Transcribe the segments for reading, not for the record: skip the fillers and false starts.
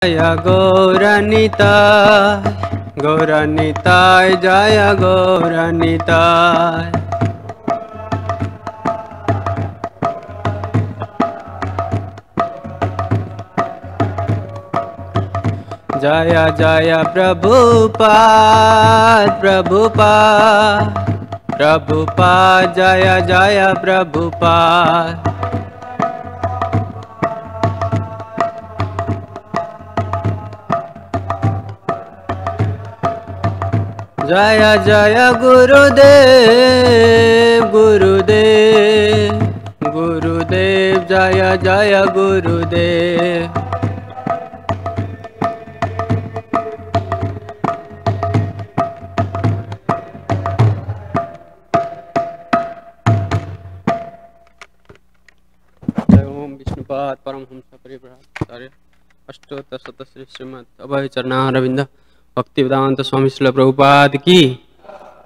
Jaya Gauranitai, Gauranitai, Jaya Gauranitai. Jaya Jaya Prabhupada, Prabhupada, Prabhupada, Jaya Jaya Prabhupada. Jaya Jaya Gurudev, Gurudev, Gurudev, Jaya Jaya Gurudev. Vishnupada Paramhamsa Paribhasarya Ashtota Satasri Srimad Abhay Charnaravinda Bhaktivedanta Swami Srila Prabhupada ki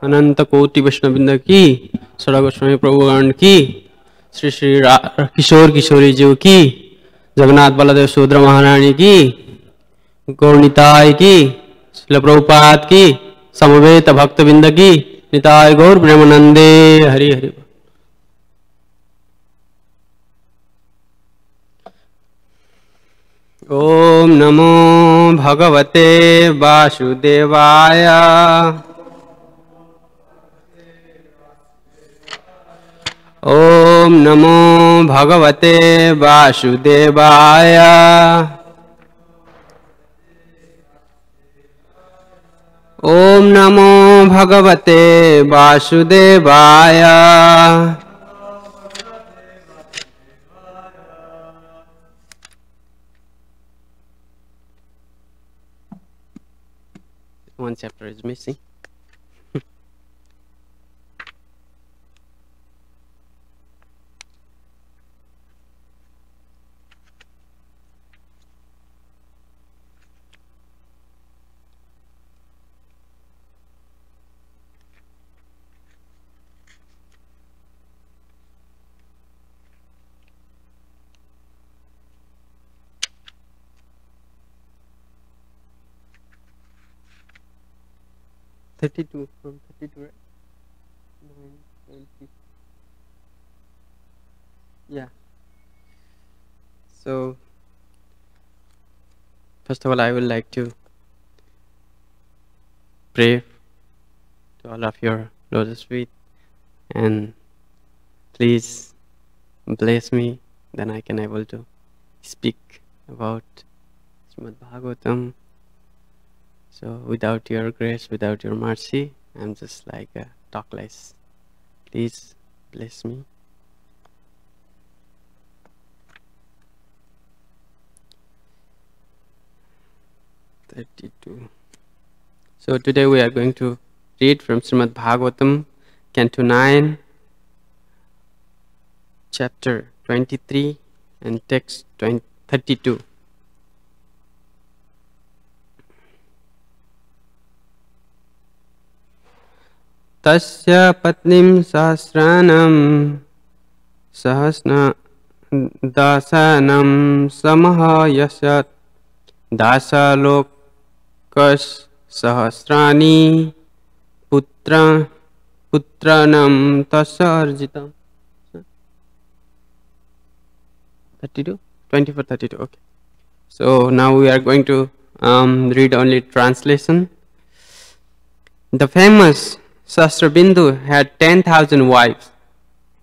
Ananta Koti Vaishnavrinda ki Sada Goswami Prabhupada ki Sri Sri Kishore Kishori Ji ki Jagannath Baladev Sudra Maharani ki Gaurnitai ki Srila Prabhupada ki Samaveta Bhaktavinda ki Nitai Gaur Brahmanande Hari Hari. Om Namo Bhagavate Vasudevaya. Om Namo Bhagavate Vasudevaya. Om Namo Bhagavate Vasudevaya. One chapter is missing. 32 from 32, right? 9, 20. Yeah. So, first of all, I would like to pray to all of your lotus feet, and please bless me, then I can able to speak about Srimad Bhagavatam. So without your grace, without your mercy, I'm just like a talkless. Please bless me. So today we are going to read from Srimad Bhagavatam, Canto 9, Chapter 23 and text 32. Tasya patnim sahasranam sahasna dasanam samahayasat dasalokas sahasrani putranam tasya arjitam. 32? 24, 32, okay. So now we are going to read only translation. The famous Sahasrabindu had 10,000 wives,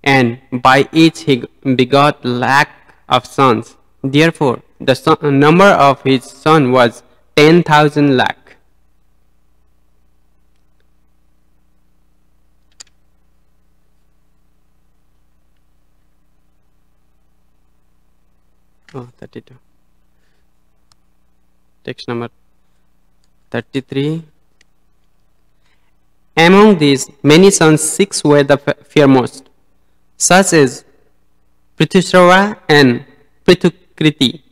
and by each he begot lakh of sons. Therefore, the number of his son was 10,000 lakh. Oh, 32. Text number 33. Among these many sons, 6 were the fairmost, such as Prithushrava and Prithukriti.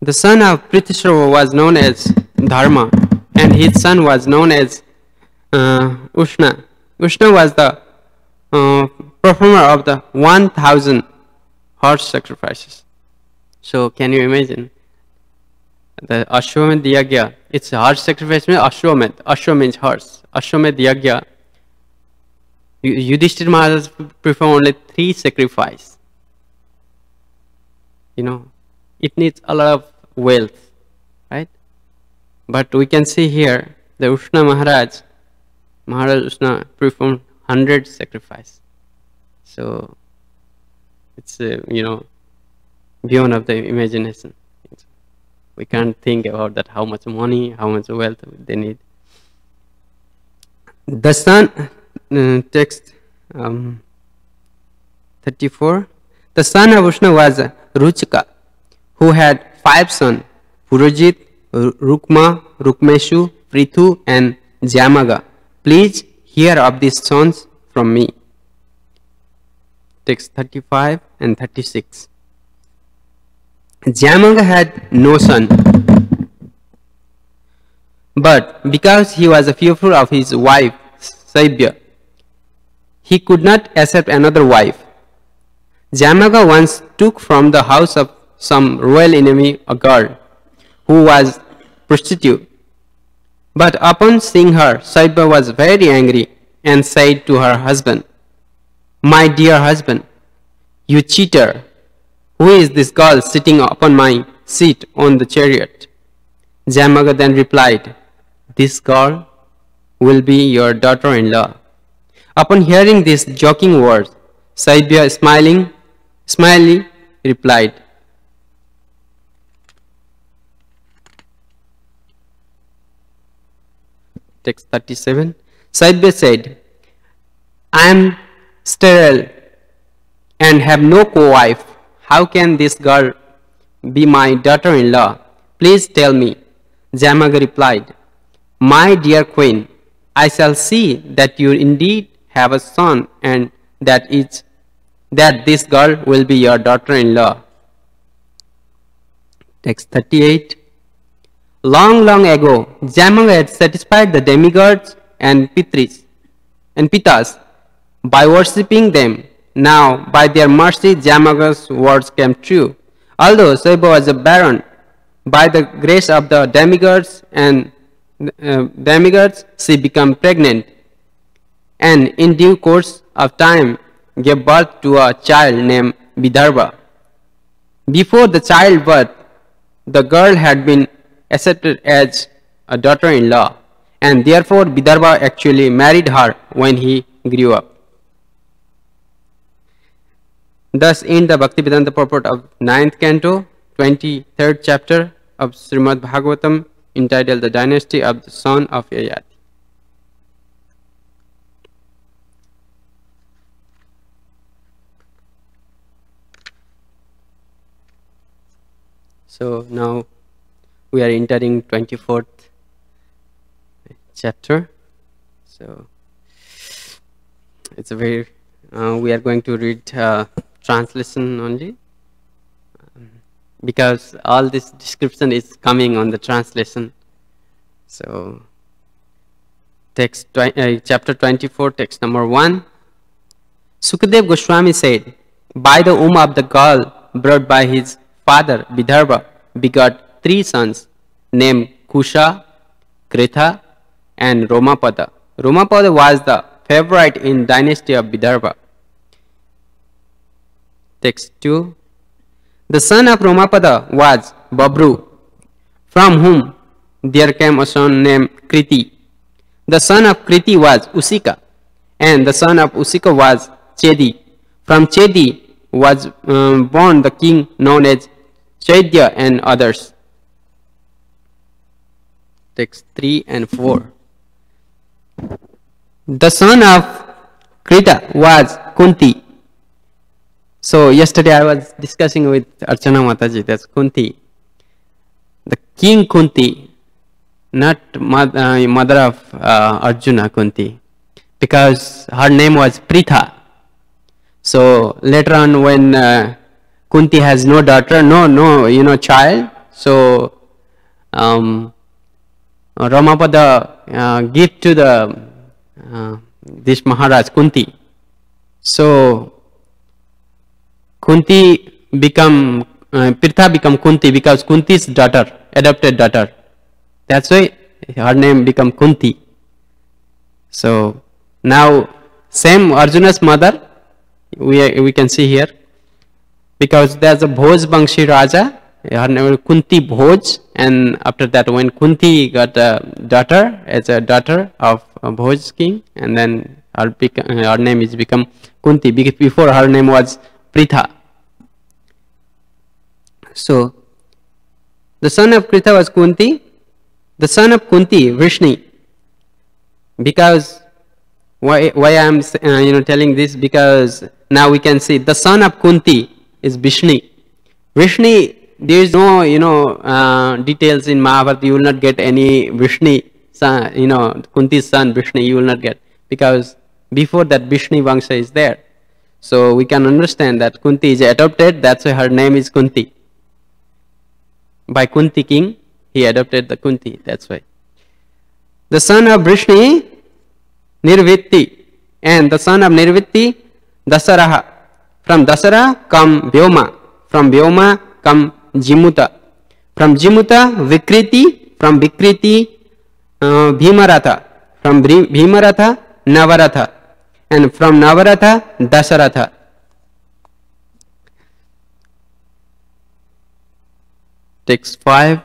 The son of Prithushrava was known as Dharma, and his son was known as Ushna. Ushna was the performer of the 1,000 horse sacrifices. So can you imagine? The Ashwamedh Yagya, it's a horse sacrifice means Ashwamedh. Ashwa means horse. Ashwamedh Yagya, Yudhishthira Maharaj performed only 3 sacrifices. It needs a lot of wealth, right? But we can see here, the Maharaj Ushna performed 100 sacrifices. So, it's, beyond of the imagination. We can't think about that, how much money, how much wealth they need. The son, text 34. The son of Ushna was Ruchika, who had 5 sons, Purajit, Rukma, Rukmeshu, Prithu, and Jamaga. Please hear of these sons from me. Text 35 and 36. Jamaga had no son, but because he was fearful of his wife, Saibya, he could not accept another wife. Jamaga once took from the house of some royal enemy a girl who was prostitute. But upon seeing her, Saibya was very angry and said to her husband, "My dear husband, you cheater! Who is this girl sitting upon my seat on the chariot?" Jamaga then replied, "This girl will be your daughter-in-law." Upon hearing these joking words, Saibya smilingly replied, Text 37. Saibya said, "I am sterile and have no co-wife. How can this girl be my daughter-in-law? Please tell me." Jamaga replied, "My dear queen, I shall see that you indeed have a son and that this girl will be your daughter-in-law." Text 38. Long ago, Jamaga had satisfied the demigods and pitas by worshipping them. Now, by their mercy, Jamaga's words came true. Although Saibya was a baron, by the grace of the demigods, she became pregnant, and in due course of time gave birth to a child named Vidarbha. Before the childbirth, the girl had been accepted as a daughter-in-law, and therefore Vidarbha actually married her when he grew up. Thus in the Bhaktivedanta purport of 9th canto, 23rd chapter of Srimad Bhagavatam, entitled The Dynasty of the Son of Yayati. So now we are entering 24th chapter. So it's a very, we are going to read translation only, because all this description is coming on the translation. So text chapter 24, text number 1. Sukadev Goswami said, "By the womb of the girl brought by his father Vidarbha begot 3 sons named Kusha, Kretha, and Romapada. Romapada was the favorite in dynasty of Vidarbha." Text 2. The son of Romapada was Babru, from whom there came a son named Kriti. The son of Kriti was Usika, and the son of Usika was Chedi. From Chedi was born the king known as Chaitya and others. Text 3 and 4. The son of Krita was Kunti. So yesterday I was discussing with Archana Mataji, that's Kunti. The king Kunti, not mother of Arjuna Kunti, because her name was Pritha. So later on, when Kunti has no daughter, no child, so Ramapada give to the this Maharaj Kunti. So Kunti become Pritha become Kunti because Kunti's daughter adopted daughter. That's why her name become Kunti. So now same Arjuna's mother we can see here, because there's a Bhoj Bangshi Raja, her name is Kunti Bhoj, and after that when Kunti got a daughter as a daughter of Bhoj king, and then her name is become Kunti. Before her name was Pritha. So the son of Pritha was Kunti. The son of Kunti, Vrishni. Because why I am telling this, because now we can see the son of Kunti is Vrishni. Vrishni, there is no details in Mahabharata. You will not get any Vrishni son, Kunti's son Vrishni. You will not get, because before that Vrishni Vangsha is there. So we can understand that Kunti is adopted. That's why her name is Kunti. By Kunti king, he adopted the Kunti. That's why. The son of Vrishni, Nirvitti, and the son of Nirvitti, Dasaraha. From Dasara come Vyoma. From Vyoma come Jimuta. From Jimuta, Vikriti. From Vikriti, Bhimaratha. From Bhimaratha, Navaratha. And from Navaratha, Dasaratha. Text 5.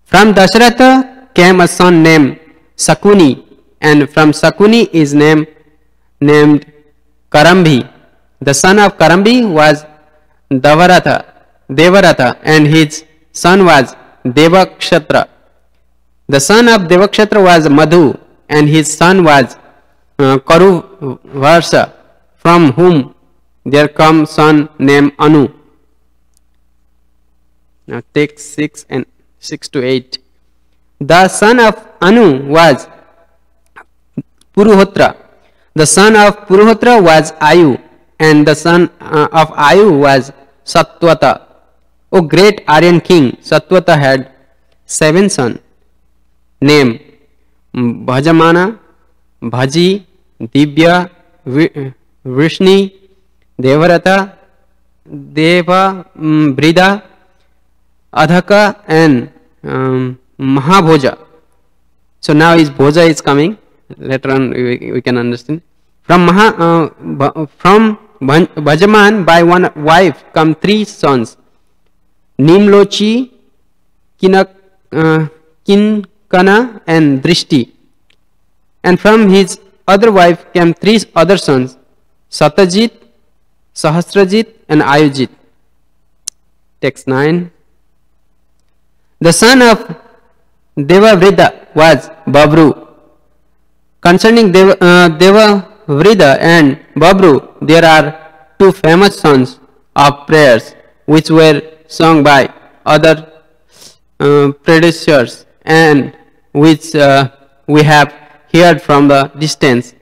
From Dasaratha came a son named Sakuni, and from Sakuni is named Karambhi. The son of Karambhi was Devaratha, and his son was Devakshatra. The son of Devakshatra was Madhu, and his son was Karuvarsha, from whom there comes son named Anu. Now take 6 to 8. The son of Anu was Puruhotra. The son of Puruhotra was Ayu, and the son of Ayu was Satvata. O great Aryan king, Satvata had 7 sons, named Bhajamana, Bhaji, Dibya, Vrishni, Devarata, Deva, Brida, Adhaka, and Mahabhoja. So now his Bhoja is coming. Later on we can understand. From Bhajaman by one wife come 3 sons, Nimlochi, Kinkana, and Drishti. And from his other wife came 3 other sons, Satajit, Sahasrajit, and Ayujit. Text 9. The son of Devavrida was Babru. Concerning Devavrida and Babru, there are 2 famous songs of prayers which were sung by other predecessors, and which we have heard from the distance.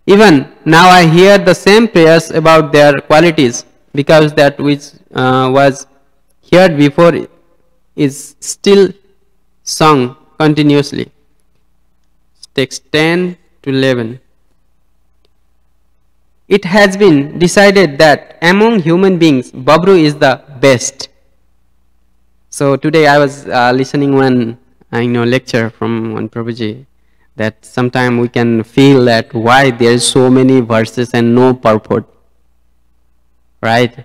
Even now I hear the same prayers about their qualities, because that which was heard before is still sung continuously. Text 10 to 11. It has been decided that among human beings, Babru is the best. So today I was listening one lecture from one Prabhuji, that sometimes we can feel that why there is so many verses and no purport, right?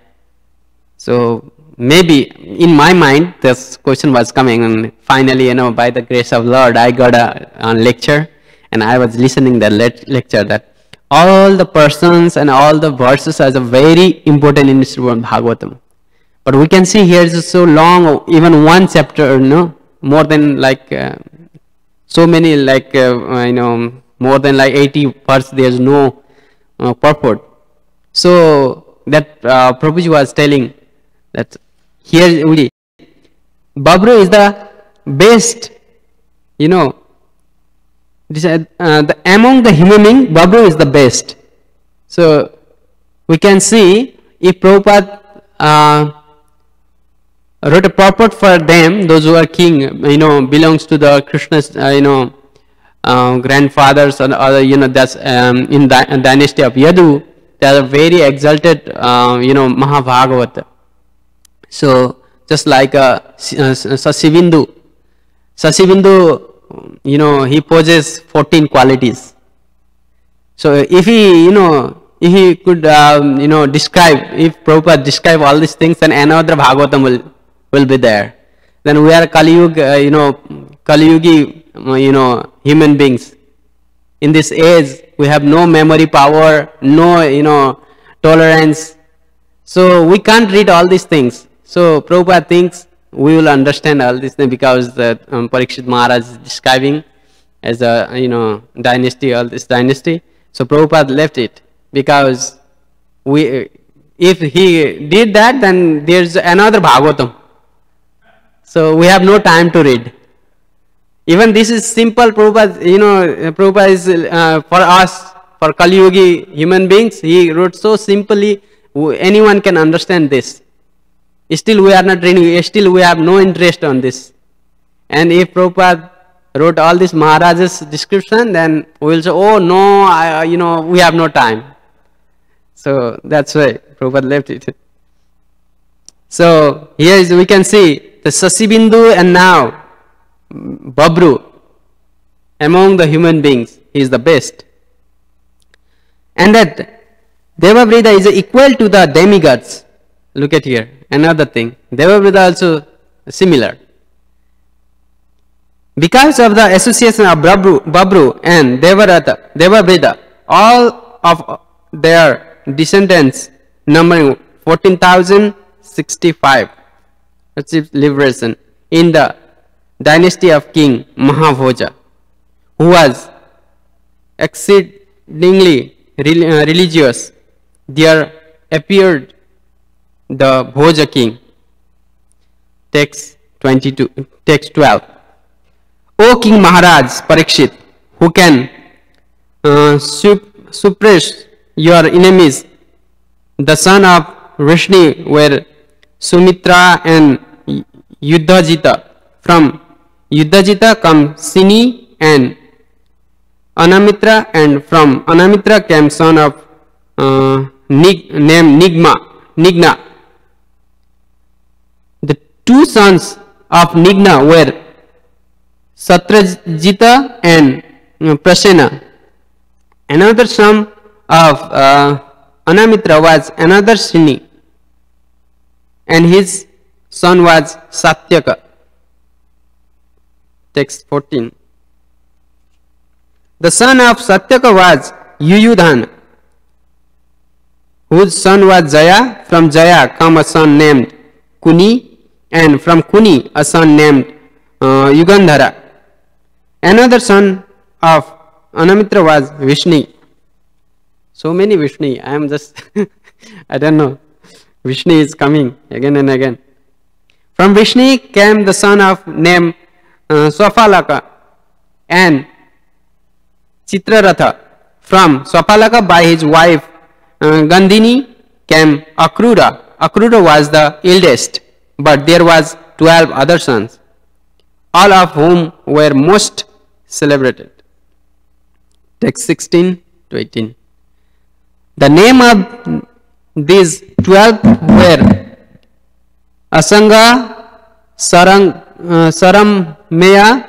So maybe in my mind this question was coming, and finally by the grace of Lord I got a lecture, and I was listening that lecture, that all the persons and all the verses are very important in Srimad Bhagavatam. But we can see here is so long, even one chapter, more than so many, more than 80 parts, there's no purport. So that Prabhuji was telling that here only Babru is the best, among the human being, Babru is the best. So we can see if Prabhupada wrote a purport for them, those who are king, belongs to the Krishna's, grandfathers and other, that's in the dynasty of Yadu, they are very exalted, Mahabhagavata. So just like Sivindu, Sasibindu, he possesses 14 qualities. So if he, if he could, describe, if Prabhupada describe all these things, then another Bhagavatam will be there. Then we are Kali Yuga, Kali Yugi, human beings. In this age, we have no memory power, no, tolerance. So we can't read all these things. So Prabhupada thinks we will understand all these things because Parikshit Maharaj is describing as a, dynasty, all this dynasty. So Prabhupada left it because if he did that, then there's another Bhagavatam. So we have no time to read. Even this is simple. Prabhupada is for us, for Kali Yugi human beings, he wrote so simply, anyone can understand this. Still we are not reading, still we have no interest on this. And if Prabhupada wrote all this Maharaj's description, then we will say, oh no, we have no time. So that's why Prabhupada left it. So here we can see the Sasibindu and now Babru, among the human beings, he is the best. And that Devabrita is equal to the demigods. Look at here, another thing. Devabrita also similar. Because of the association of Babru and Devabrita, all of their descendants numbering 14,065 achieved liberation in the dynasty of King Mahabhoja, who was exceedingly religious. There appeared the Bhoja king. Text 12. O King Maharaj Parikshit, who can suppress your enemies, the son of Rishni were Sumitra and Yuddhajita. From Yuddhajita come Sini and Anamitra, and from Anamitra came son of named Nigna. The two sons of Nigna were Satrajita and Prasena. Another son of Anamitra was another Sini, and his son was Satyaka. Text 14. The son of Satyaka was Yuyudhan, whose son was Jaya. From Jaya come a son named Kuni, and from Kuni a son named Yugandhara. Another son of Anamitra was Vishnu. So many Vishnu. I am just, I don't know. Vishnu is coming again and again. From Vishnu came the son of named Swapalaka and Chitraratha. From Swapalaka by his wife Gandhini came Akrura. Akrura was the eldest, but there was 12 other sons, all of whom were most celebrated. Text 16 to 18. The name of these 12 were Asanga, Sarammeya,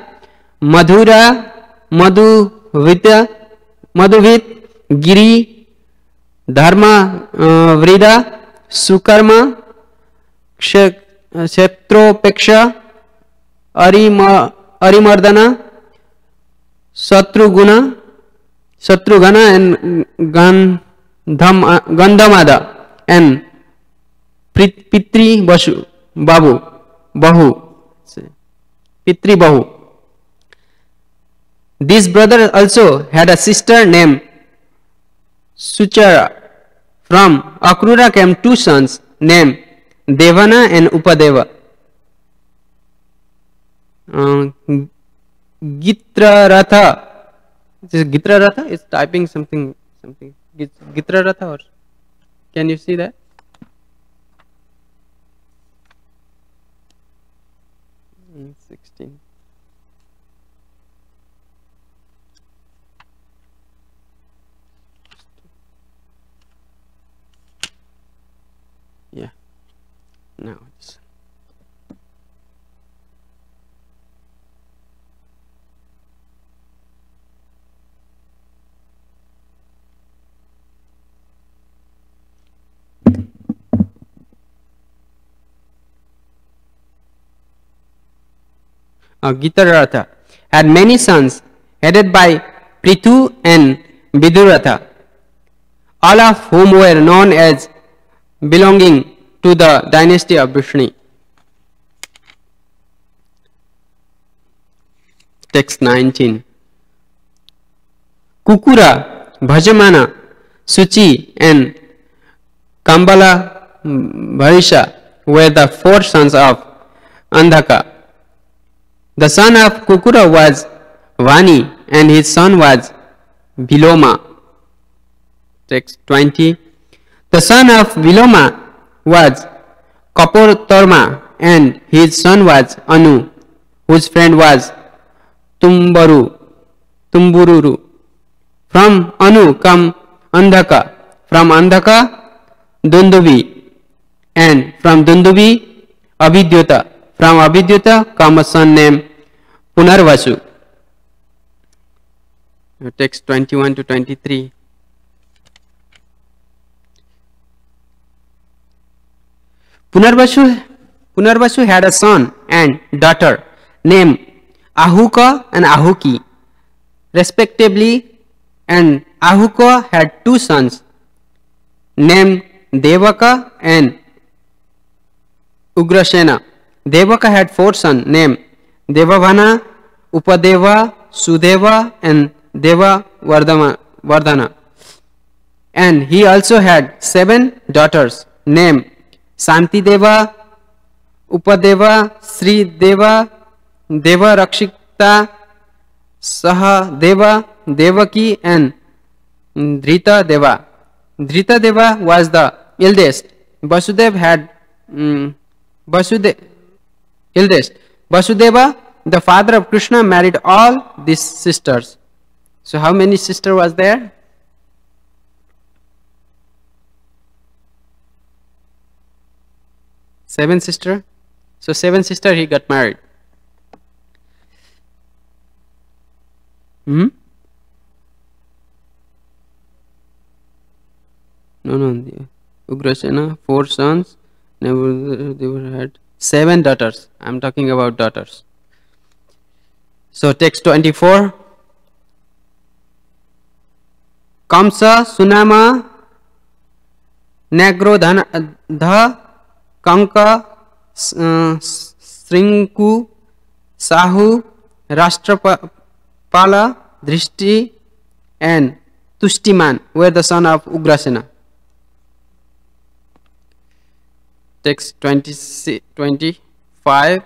Madhura, Madhuvit, Giri, Dharma, Vrida, Sukarma, Kshetropeksha, Arimardana, Satrughana, and Gandhamada, and Pitri Bahu. This brother also had a sister named Suchara. From Akrura came two sons named Devana and Upadeva. Gitraratha. Gitraratha is typing something. Gitraratha, or can you see that? Mm, 16. Yeah. Now it's Gitaratha, had many sons, headed by Prithu and Viduratha, all of whom were known as belonging to the dynasty of Vrishni. Text 19. Kukura, Bhajamana, Suchi and Kambala Bharisha were the 4 sons of Andhaka. The son of Kukura was Vani and his son was Viloma. Text 20. The son of Viloma was Kaportarma and his son was Anu, whose friend was Tumbururu. From Anu come Andhaka, from Andhaka Dundubi, and from Dundubi Abhidyuta. From Abhidyuta come a son named Punarvasu. Text 21 to 23. Punarvasu had a son and daughter named Ahuka and Ahuki, respectively, and Ahuka had 2 sons named Devaka and Ugrasena. Devaka had 4 sons named Devavana, Upadeva, Sudeva and Deva Vardhana. And he also had 7 daughters named Santideva, Upadeva, Sri Deva, Deva Rakshita, Saha Deva, Devaki and Dhrita Deva. Dhrita Deva was the eldest. Vasudeva, the father of Krishna, married all these sisters. So how many sisters was there? 7 sisters. So 7 sisters he got married. No. Ugrasena, 4 sons. They had 7 daughters. I am talking about daughters. So text 24. Kamsa, Sunama, Nagrodha, Kanka, Srinku, Sahu, Rashtrapala, Drishti and Tushtiman were the son of Ugrasena. Text 25.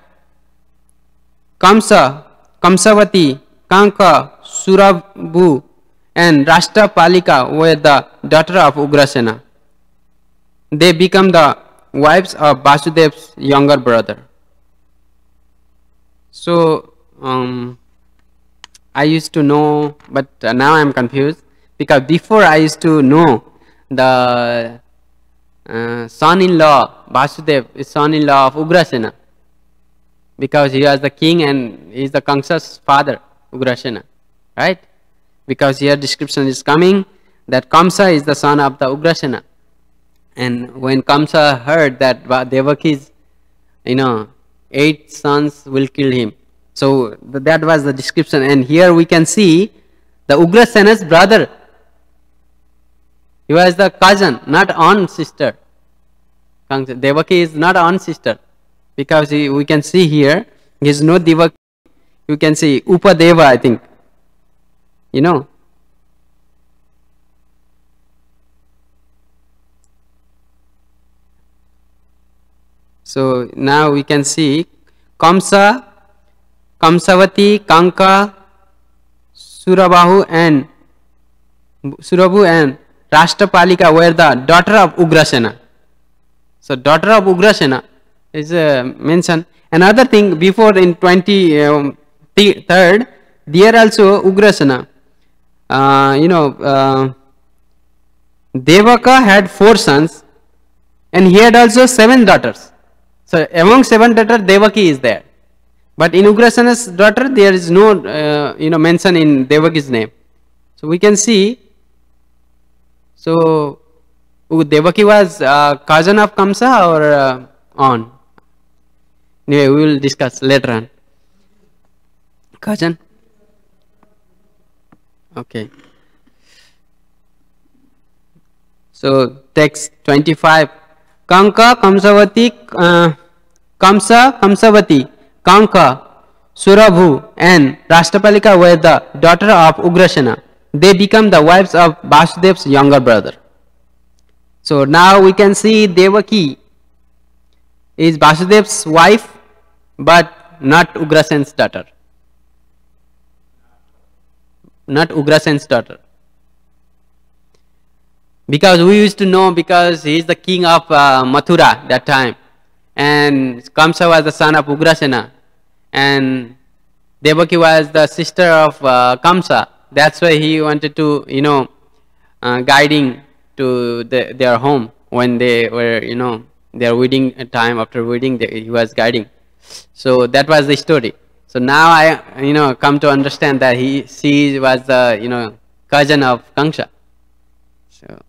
Kamsa, Kamsavati, Kanka, Surabhu and Rashtrapalika were the daughter of Ugrasena. They become the wives of Vasudev's younger brother. So I used to know, but now I am confused, because before I used to know the son-in-law, Vasudev is son-in-law of Ugrasena, because he was the king and he is the Kamsa's father, Ugrasena, right? Because here description is coming that Kamsa is the son of the Ugrasena. And when Kamsa heard that Devaki's, 8 sons will kill him. So that was the description. And here we can see the Ugrasena's brother. He was the cousin, not own sister. Devaki is not own sister. Because we can see here, he is no Devaki. You can see Upadeva, I think. So now we can see Kamsa, Kamsavati, Kanka, Surabhu and Rashtrapalika were the daughter of Ugrasena. So daughter of Ugrasena is mentioned. Another thing, before in 23rd, there also Ugrasena. Devaka had 4 sons and he had also 7 daughters. So among 7 daughters, Devaki is there. But in Ugrasena's daughter, there is no mention in Devaki's name. So we can see. So Devaki was cousin of Kamsa or on? Anyway, we will discuss later on. Cousin? Okay. So text 25. Kanka, Kamsavati, Kamsa, Kamsavati, Kanka, Surabhu and Rashtrapalika were the daughter of Ugrasena. They become the wives of Vasudev's younger brother. So now we can see Devaki is Vasudev's wife, but not Ugrasen's daughter. Not Ugrasen's daughter. Because we used to know, because he is the king of Mathura that time, and Kamsa was the son of Ugrasena, and Devaki was the sister of Kamsa. That's why he wanted to, guiding to their home when they were, their wedding time. After wedding, he was guiding. So that was the story. So now I, come to understand that she was the, cousin of Kamsa. So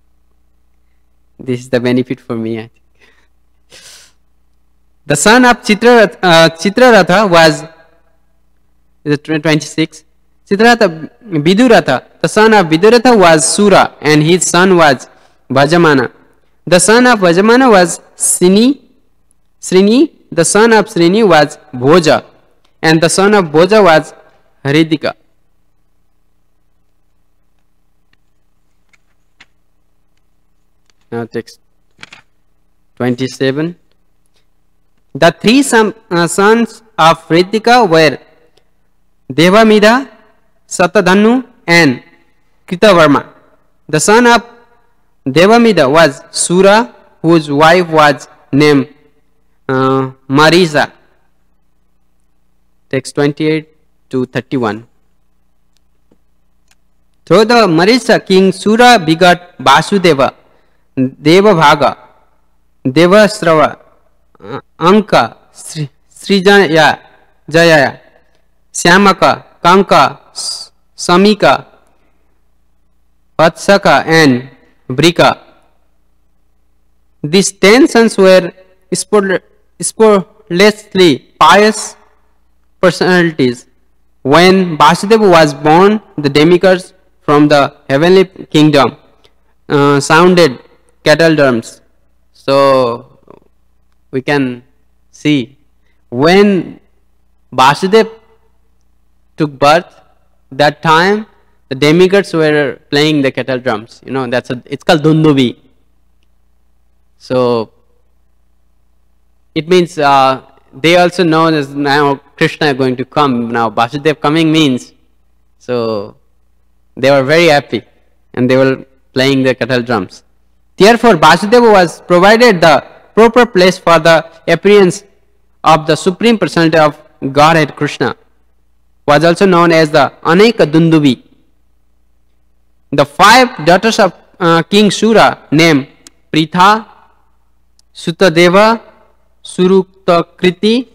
this is the benefit for me, I think. The son of Chitraratha was 26. Chitraratha Viduratha. The son of Viduratha was Sura, and his son was Vajamana. The son of Vajamana was Srini. The son of Srini was Bhoja, and the son of Bhoja was Haridika. Now text 27. The three sons of Haridika were Devamida, Satadhanu and Kritavarma. The son of Devamida was Sura, whose wife was named Marisa. Text 28 to 31. Through the Marisa, King Sura begot Vasudeva, Devabhaga, Devasrava, Anka, Srijaya, Jaya, Syamaka, Kanka, Samika, Vatsaka and Brika. These 10 sons were spuriously pious personalities. When Vasudeva was born, the demigods from the heavenly kingdom sounded cattle drums. So we can see when Vasudeva took birth, that time the demigods were playing the cattle drums. It's called Dundubi. So it means they also know that now Krishna is going to come. Now Vasudeva coming means, so they were very happy and they were playing the cattle drums. Therefore Vasudeva was provided the proper place for the appearance of the Supreme Personality of Godhead Krishna, was also known as the Aneka Dundubi. The 5 daughters of King Sura named Pritha, Sutadeva, Suruktakriti,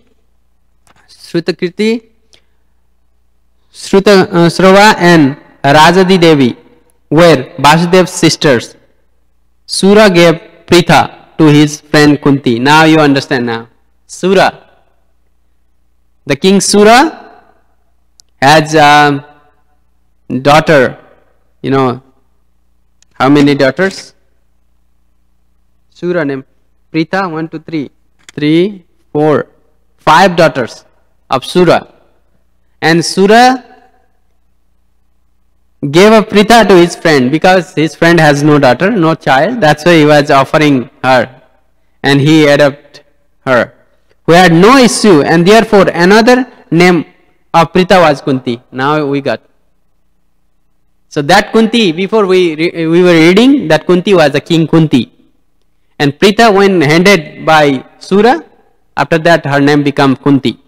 Srava and Rajadi Devi were Vasudeva's sisters. Sura gave Pritha to his friend Kunti. Now you understand now. Sura. The king Sura has a daughter. How many daughters? Sura named Pritha, 1, 2, 3. 3, 4, 5 daughters of Sura. And Sura gave a Pritha to his friend because his friend has no daughter, no child. That's why he was offering her. And he adopted her, who had no issue, and therefore another name of Pritha was Kunti. Now we got. So that Kunti, before we were reading, that Kunti was the king Kunti. And Pritha, when handed by Sura, after that her name became Kunti.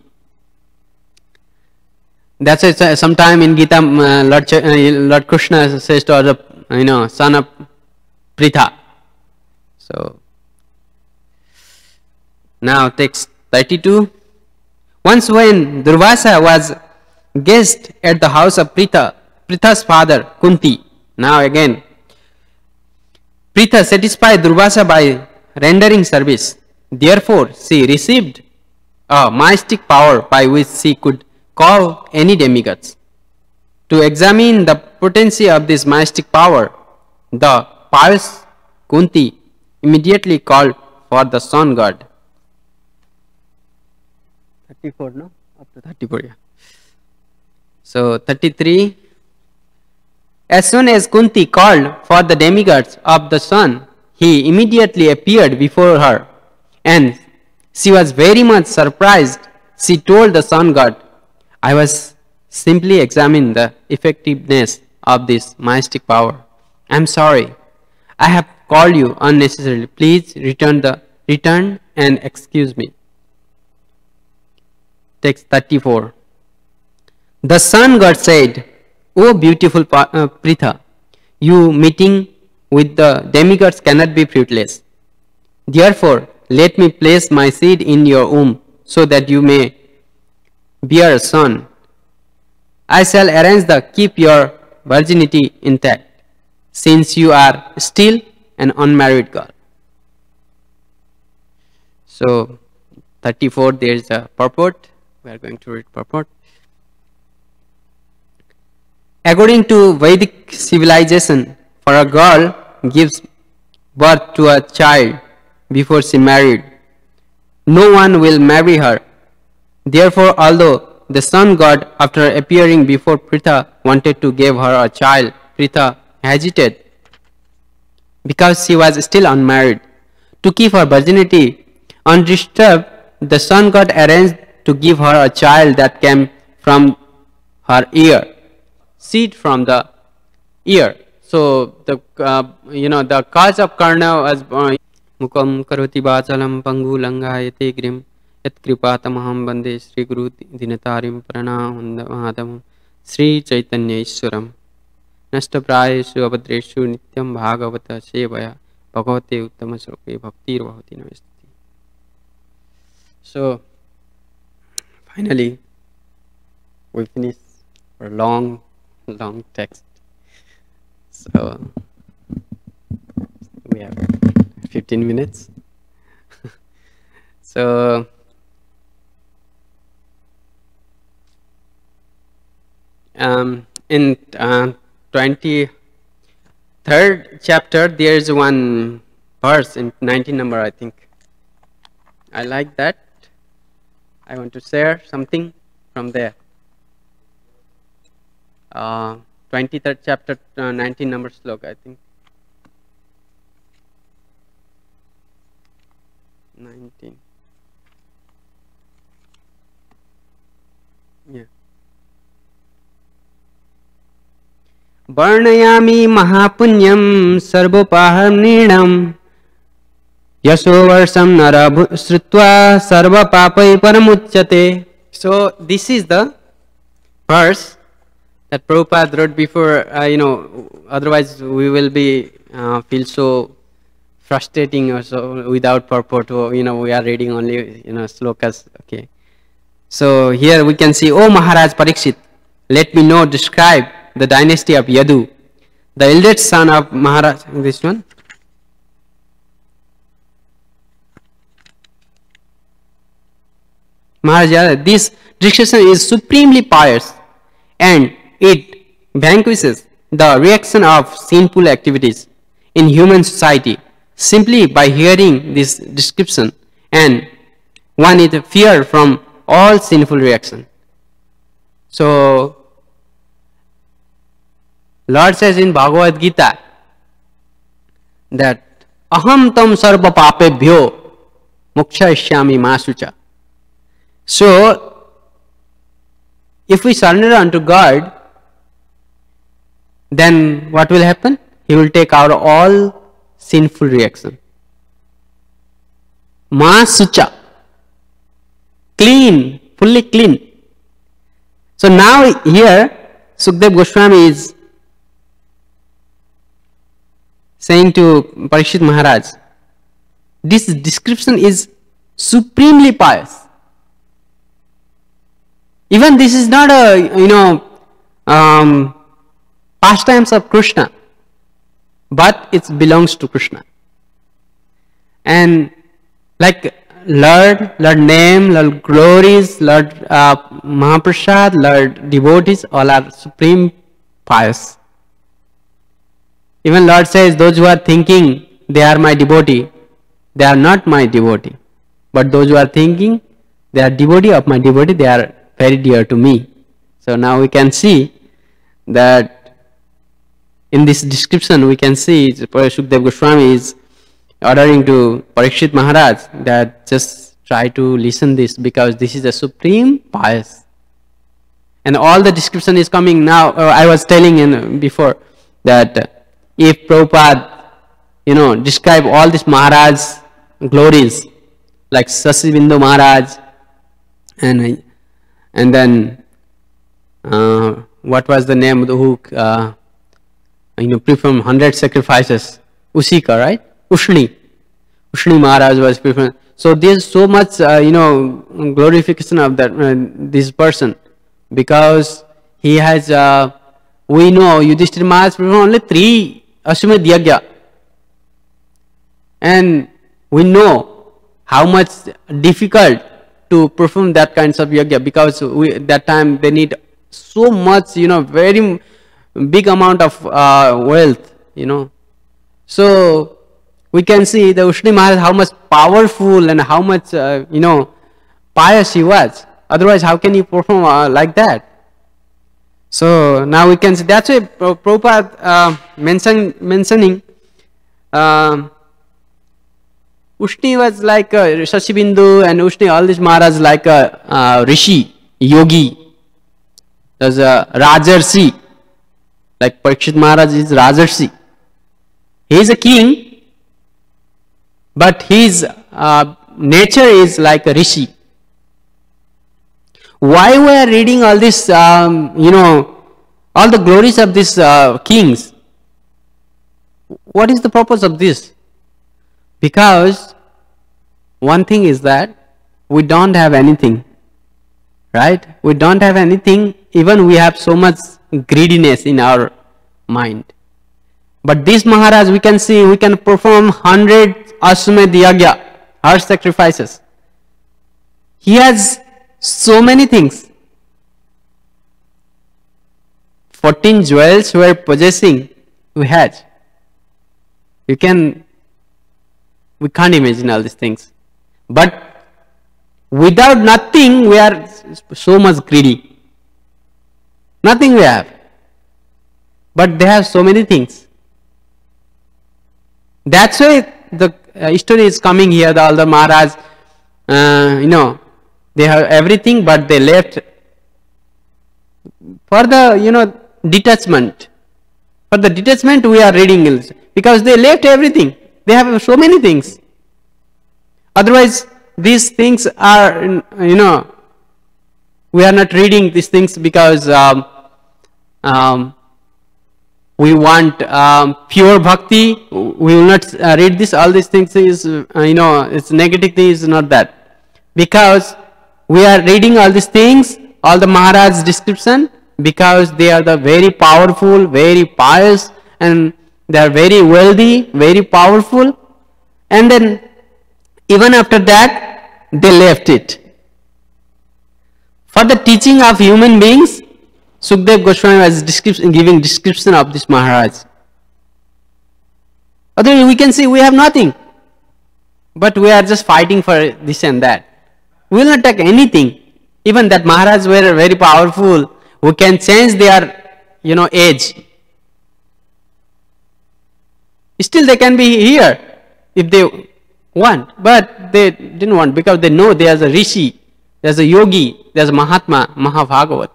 That's why sometime in Gita, Lord Krishna says to us, son of Pritha. So now text 32. Once when Durvasa was guest at the house of Pritha's father Kunti. Now again, Pritha satisfied Durvasa by rendering service. Therefore, she received a mystic power by which she could call any demigods. To examine the potency of this majestic power, the pious Kunti immediately called for the sun god. 34, no? Up to 34, yeah. So 33. As soon as Kunti called for the demigods of the sun, he immediately appeared before her, and she was very much surprised. She told the sun god, I was simply examining the effectiveness of this majestic power. I am sorry, I have called you unnecessarily. Please return and excuse me. Text 34. The sun god said, O beautiful Pritha, you meeting with the demigods cannot be fruitless. Therefore, let me place my seed in your womb so that you may bear a son. I shall arrange to keep your virginity intact, since you are still an unmarried girl. So, 34, there is a purport. We are going to read purport. According to Vedic civilization, for a girl gives birth to a child before she married, no one will marry her. Therefore, although the sun god, after appearing before Pritha, wanted to give her a child, Pritha hesitated because she was still unmarried. To keep her virginity undisturbed, the sun god arranged to give her a child that came from her ear. Seed from the ear. So the the cause of Karna was Mukam karoti vachalam pangu langayate grim yat kripatamaham bande Sri Guru dinatarim pranamandamatam Sri Chaitanya Ishwaram nashtaprayeshu abadreshu nityam bhagavata sevaya bhagavate uttama sloke bhaktir bhavati navestati. So finally we finish for long text. So we have 15 minutes. So in 23rd chapter there is one verse in 19 number, I think. I like that. I want to share something from there. 23rd chapter 19 number slok, I think. 19. Yeah. Varnayami mahapunyam sarvopaham yashovarsam narabhu srutva sarva papai paramuchyate. So this is the verse that Prabhupada wrote before, otherwise we will be feel so frustrating or so without purport. We are reading only slokas. Okay, so here we can see, O Maharaj Parikshit, let me know, describe the dynasty of Yadu, the eldest son of Maharaj. This one. Maharaj, this description is supremely pious, and it vanquishes the reaction of sinful activities in human society simply by hearing this description, and one is fear from all sinful reaction. So Lord says in Bhagavad Gita that aham tam sarva papebhyo mokshayashyami masucha. So if we surrender unto God, then what will happen? He will take out all sinful reaction. Masucha, clean, fully clean. So now here Sukdev Goswami is saying to Parikshit Maharaj, this description is supremely pious. Even this is not a pastimes of Krishna, but it belongs to Krishna. And like Lord, Lord name, Lord glories, Lord Mahaprasad, Lord devotees, all are supreme pious. Even Lord says, those who are thinking they are my devotee, they are not my devotee. But those who are thinking they are devotee of my devotee, they are very dear to me. So now we can see that in this description we can see Shukdev Goswami is ordering to Parikshit Maharaj that just try to listen this, because this is a supreme pious. And all the description is coming now. I was telling before that if Prabhupada, describe all these Maharaj's glories, like Sasibindu Maharaj, and then what was the name who performed 100 sacrifices? Usika, right? Ushni Maharaj was performed. So there's so much glorification of that this person, because he has we know Yudhishthira Maharaj performed only 3 Ashwamedh Yajna, and we know how much difficult to perform that kinds of yajna, because that time they need so much, very big amount of wealth, So we can see the Ushni Maharaj how much powerful and how much pious he was. Otherwise, how can he perform like that? So now we can see that's why Prabhupada mentioning Ushni was like Shashibindu, and Ushni, all these Maharaj like a rishi, yogi. There's a Rajarsi, like Parikshit Maharaj is Rajarsi. He is a king, but his nature is like a rishi. Why we are reading all this, all the glories of these kings? What is the purpose of this? Because one thing is that we don't have anything, right? We don't have anything, even we have so much greediness in our mind. But this Maharaj, we can see, we can perform 100 Ashwamedh Yajna, our sacrifices. He has so many things. 14 jewels we are possessing, we had. We can't imagine all these things. But without nothing, we are so much greedy. Nothing we have. But they have so many things. That's why the story is coming here. All the Maharaj, they have everything, but they left for the, detachment. For the detachment we are reading, because they left everything. They have so many things. Otherwise, these things are, we are not reading these things because we want pure bhakti. We will not read this. All these things is, it's negative thing is not that. Because we are reading all these things, all the Maharaj's description, because they are the very powerful, very pious, and they are very wealthy, very powerful, and then even after that they left it. For the teaching of human beings, Shukdev Goswami was giving description of this Maharaj. Otherwise we can see we have nothing, but we are just fighting for this and that. We will not take anything. Even that Maharaj were very powerful, who can change their age. Still they can be here if they want, but they didn't want, because they know there's a rishi, there's a yogi, there's a Mahatma, Mahabhagavat.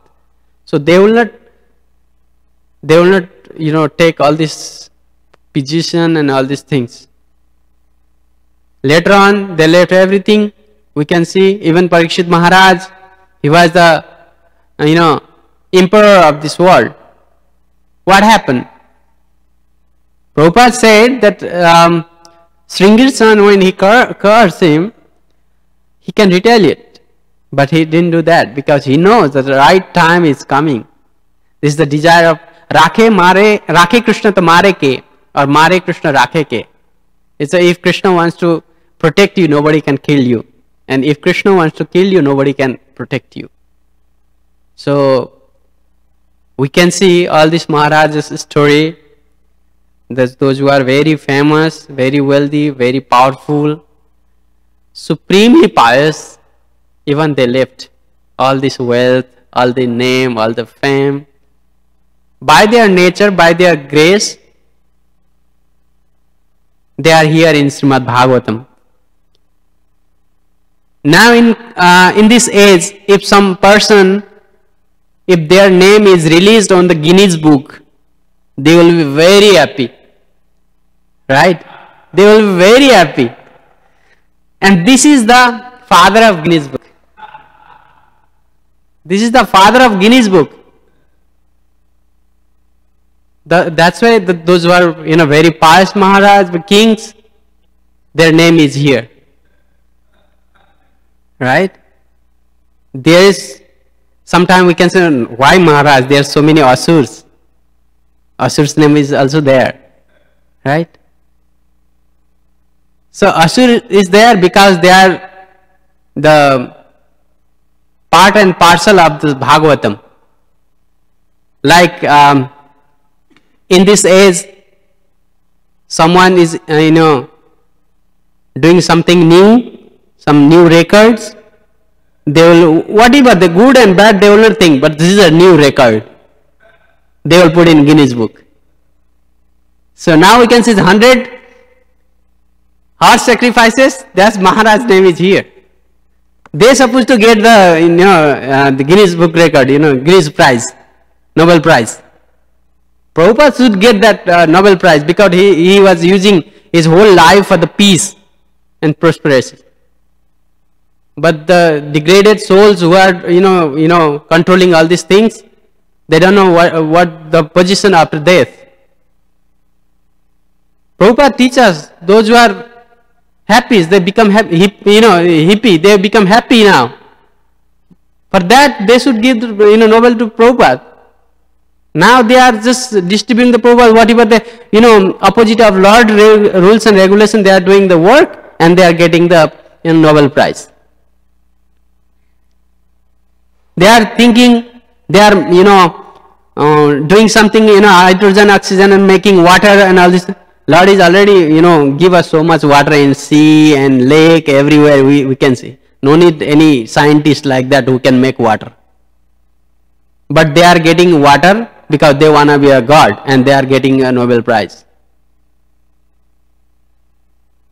So they will not take all this position and all these things. Later on they left everything. We can see even Parikshit Maharaj, he was the emperor of this world. What happened? Prabhupada said that Sringir's son, when he cursed him, he can retaliate. But he didn't do that, because he knows that the right time is coming. This is the desire of Rakhe Krishna to mare ke, or mare Krishna rakhe ke. It's if Krishna wants to protect you, nobody can kill you. And if Krishna wants to kill you, nobody can protect you. So we can see all this Maharaj's story. There's those who are very famous, very wealthy, very powerful, supremely pious, even they left all this wealth, all the name, all the fame. By their nature, by their grace, they are here in Srimad Bhagavatam. Now in this age, if some person, if their name is released on the Guinness book, they will be very happy. Right? They will be very happy. And this is the father of Guinness book. This is the father of Guinness book. That's why those who are very pious Maharaj, kings, their name is here. Right? There is, sometimes we can say, why Maharaj? There are so many Asurs. Asur's name is also there. Right? So Asur is there because they are the part and parcel of the Bhagavatam. Like in this age, someone is doing something new, some new records. They will, whatever the good and bad, they will not think, but this is a new record. They will put in Guinness book. So now we can see 100 horse sacrifices. That's Maharaj's name is here. They supposed to get the Guinness book record, Guinness prize, Nobel prize. Prabhupada should get that Nobel prize because he was using his whole life for the peace and prosperity. But the degraded souls who are controlling all these things, they don't know what the position after death. Prabhupada teaches those who are happy, they become happy, hippie, they become happy now. For that, they should give Nobel to Prabhupada. Now they are just distributing the Prabhupada, whatever the opposite of Lord rules and regulation, they are doing the work and they are getting the Nobel prize. They are thinking, they are doing something, hydrogen, oxygen and making water and all this. Lord is already, give us so much water in sea and lake, everywhere we can see. No need any scientist like that who can make water. But they are getting water because they want to be a god and they are getting a Nobel prize.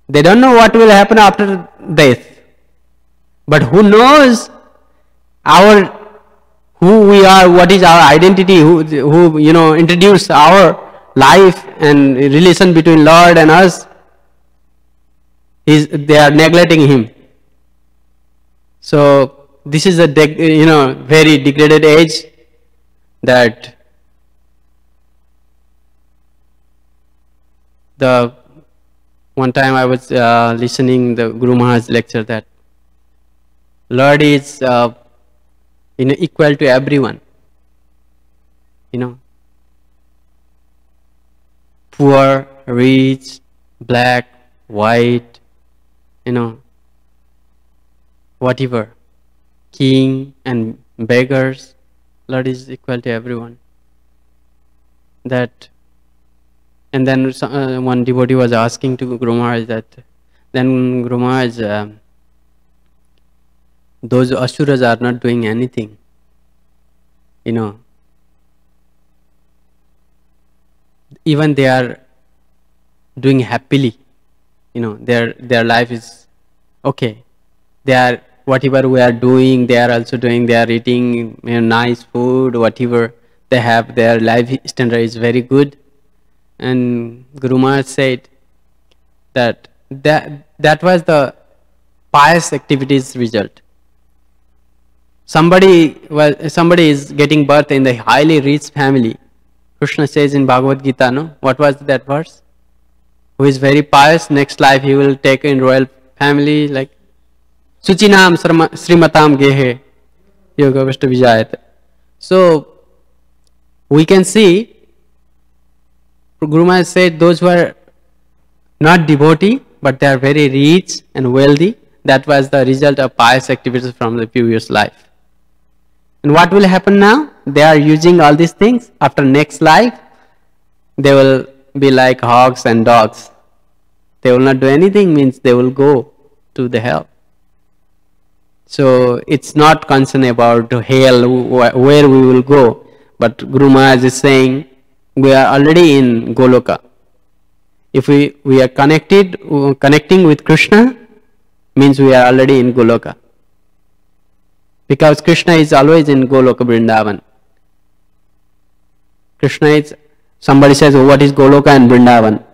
They don't know what will happen after death. But who knows who we are, what is our identity, who introduced our life and relation between Lord and us, they are neglecting him. So this is a very degraded age that one time I was listening the Guru Maharaj's lecture that Lord is equal to everyone. Poor, rich, black, white, whatever, king and beggars, Lord is equal to everyone. That, and then one devotee was asking to Guru Maharaj that, then Guru Maharaj, those asuras are not doing anything, even they are doing happily, their life is okay. They are, whatever we are doing, they are also doing, they are eating nice food, whatever they have, their life standard is very good. And Guru Maharaj said that was the pious activities result. Somebody is getting birth in the highly rich family. Krishna says in Bhagavad Gita, no? What was that verse? Who is very pious, next life he will take in royal family, like Suchinam Srimatam Gehe Yoga Vishta Vijayat. So we can see Guru Maharaj said those who are not devotee but they are very rich and wealthy, that was the result of pious activities from the previous life. And what will happen now? They are using all these things. After next life, they will be like hogs and dogs. They will not do anything, means they will go to the hell. So it's not concern about hell, where we will go. But Guru Maharaj is saying, we are already in Goloka. If we are connecting with Krishna, means we are already in Goloka. Because Krishna is always in Goloka Vrindavan. Krishna is, somebody says, oh, what is Goloka and Vrindavan?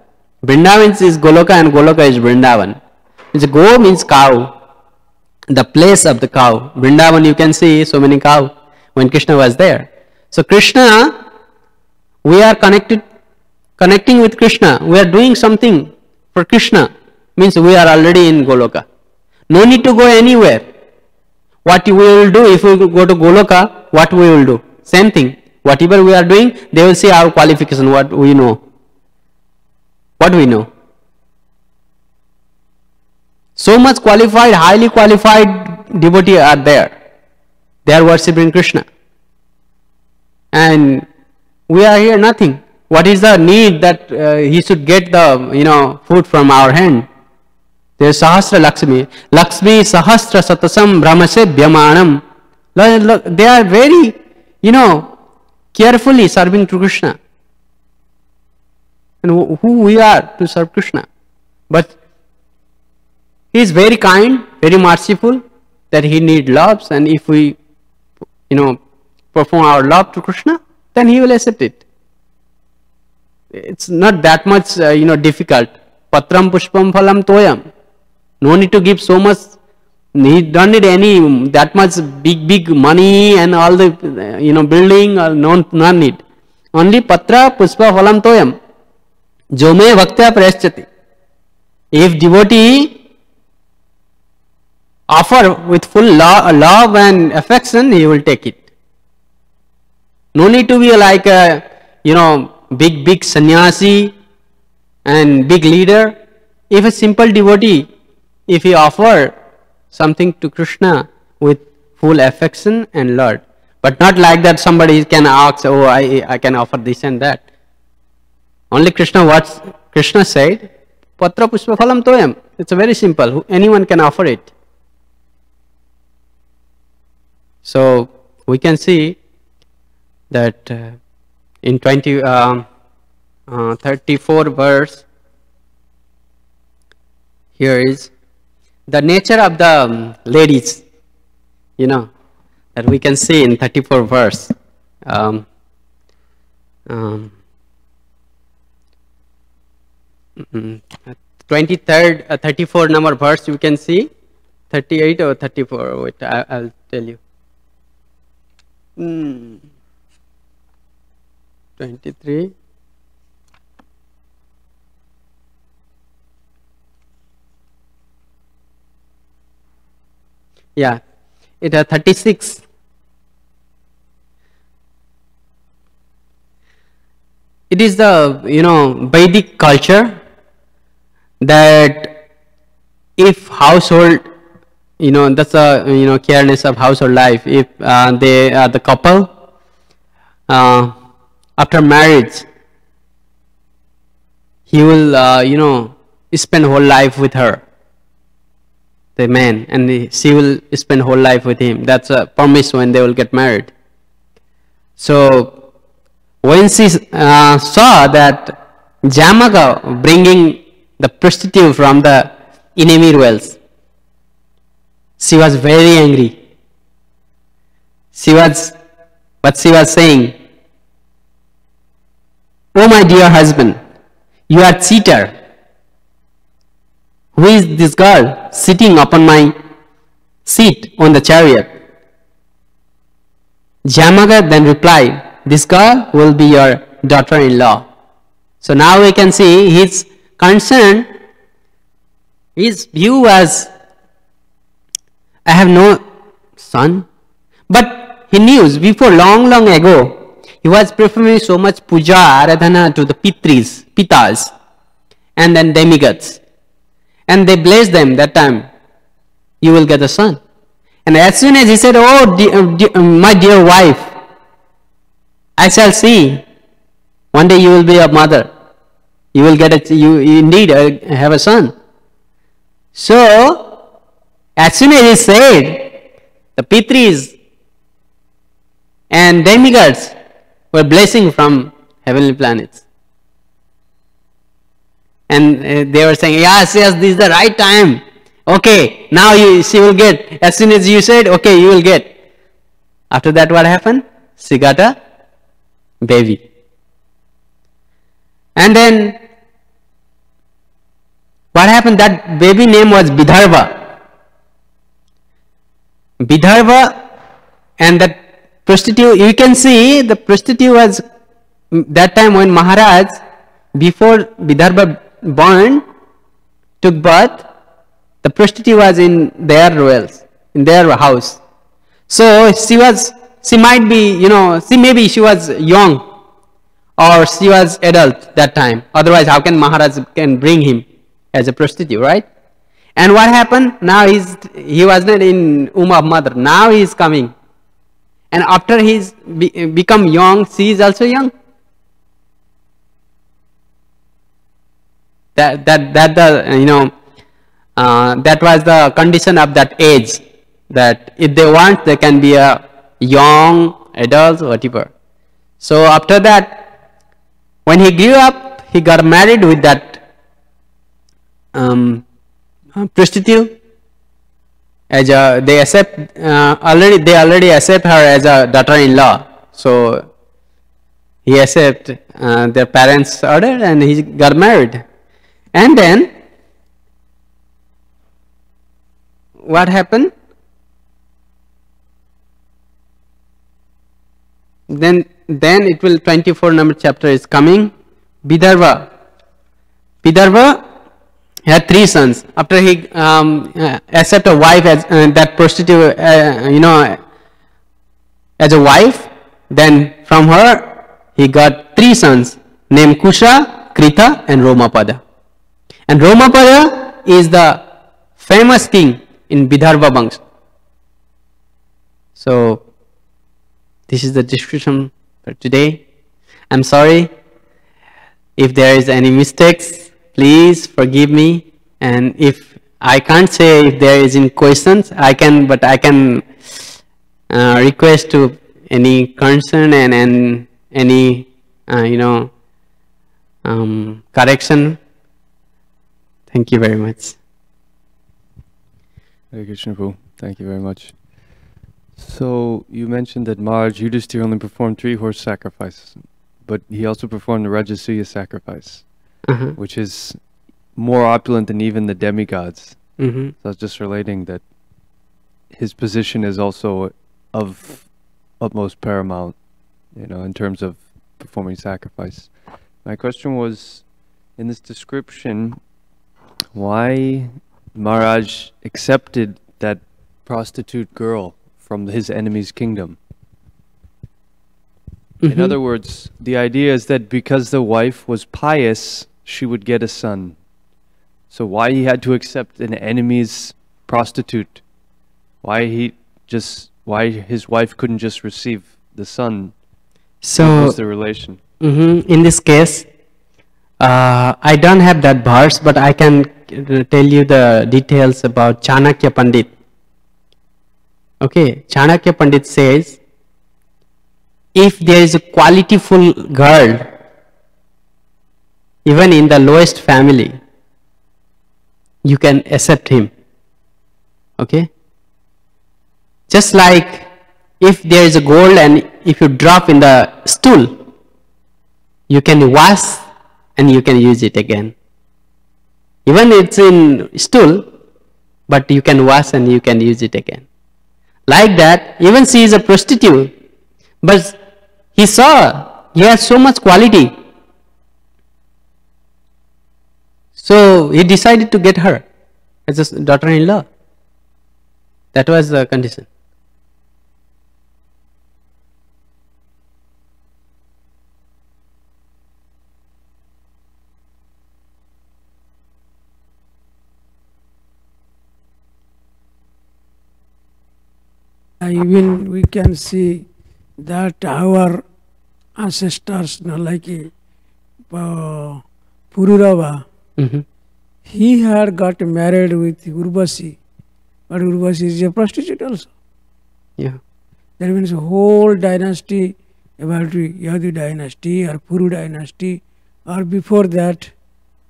Vrindavan is Goloka and Goloka is Vrindavan. Go means cow, the place of the cow. Vrindavan, you can see so many cows when Krishna was there. So Krishna, we are connecting with Krishna. We are doing something for Krishna. Means we are already in Goloka. No need to go anywhere. What we will do if we go to Goloka, what we will do? Same thing. Whatever we are doing, they will see our qualification, what we know. What we know. So much qualified, highly qualified devotees are there. They are worshipping Krishna. And we are here nothing. What is the need that he should get the food from our hand? There is Sahasra Lakshmi. Lakshmi Sahasra Satasam Brahmase Bhyamanam. They are very, carefully serving to Krishna. And who we are to serve Krishna. But he is very kind, very merciful, that he needs loves, and if we, perform our love to Krishna, then he will accept it. It's not that much, difficult. Patram pushpam phalam toyam. No need to give so much. He don't need any that much big money and all the building. Or none need. Only patra pushpa phalam toyam. Jo me bhaktya prayaschati. If devotee offer with full love and affection, he will take it. No need to be like a big sannyasi and big leader. If a simple devotee, if he offer something to Krishna with full affection and love, but not like that somebody can ask, oh, I can offer this and that. Only Krishna, what Krishna said, patra pushpa phalam toyam. It's very simple. Anyone can offer it. So we can see that in 34 verse, here is the nature of the ladies, that we can see in 34 verse. 34 number verse you can see, 38 or 34, wait, I'll tell you. 23. Yeah, it 36. It is the Vedic culture that if household, that's a careness of household life. If they are the couple, after marriage, he will spend whole life with her, the man, and she will spend whole life with him. That's a promise when they will get married. So when she saw that Jamaka bringing the prostitute from the enemy wells, she was very angry. She was saying, oh my dear husband, you are cheater. Who is this girl sitting upon my seat on the chariot? Jamaka then replied, this girl will be your daughter-in-law. So now we can see his concern, his view was, I have no son. But he knew before long ago, he was performing so much puja, aradhana to the pitas, and then demigods. And they blessed them that time. you will get a son. And as soon as he said, oh, my dear wife, I shall see, one day you will be a mother. You will get you indeed have a son. So, as soon as he said, the Pitris and demigods were blessing from heavenly planets. And they were saying, yes, this is the right time. Okay, now she will get. As soon as you said, okay, you will get. After that, what happened? She got a baby. And then, what happened? That baby name was Vidarbha. Vidarbha, and that prostitute, you can see the prostitute was, that time when Maharaj, before Vidarbha born, took birth, the prostitute was in their royals, in their house. So she might be, maybe she was young or she was adult that time. Otherwise, how can Maharaj can bring him as a prostitute, right? And what happened? Now he was not in womb of mother. Now he is coming. And after he's become young, she is also young. That was the condition of that age, that if they want, they can be a young adult, whatever. So after that, when he grew up, he got married with that prostitute. As they already accept her as a daughter-in-law. So he accept their parents' order and he got married. And then what happened? Then it will 24 number chapter is coming. Vidarbha had 3 sons. After he accept a wife as that prostitute, as a wife, then from her he got 3 sons named Kusha, Krita, and Romapada. And Romapada is the famous king in Vidarbha Bangsha. So this is the description for today. I'm sorry if there is any mistakes. Please forgive me. And if I can't say if there is any questions, I can request to any concern and any correction. Thank you very much. Hare Krishna, Prabhu. Thank you very much. So you mentioned that Maharaj Yudhishthira only performed 3 horse sacrifices, but he also performed the Rajasuya sacrifice, which is more opulent than even the demigods. So I was just relating that his position is also of utmost paramount, in terms of performing sacrifice. My question was, in this description, why Maharaj accepted that prostitute girl from his enemy's kingdom? In other words, the idea is that because the wife was pious, she would get a son. So why he had to accept an enemy's prostitute? Why his wife couldn't just receive the son? So what was the relation? In this case, I don't have that verse, but I can tell you the details about Chanakya Pandit. Okay, Chanakya Pandit says, if there is a qualityful girl, even in the lowest family, you can accept him. Okay? Just like if there is a gold and if you drop in the stool, you can wash and you can use it again. Even it's in stool, but you can wash and you can use it again. Like that, even she is a prostitute, but he saw he has so much quality. So he decided to get her as a daughter-in-law. That was the condition. even we can see that our ancestors, like Pururava, he had got married with Urvasi, but Urvasi is a prostitute also. Yeah. That means whole dynasty, about Yadu dynasty or Puru dynasty, or before that,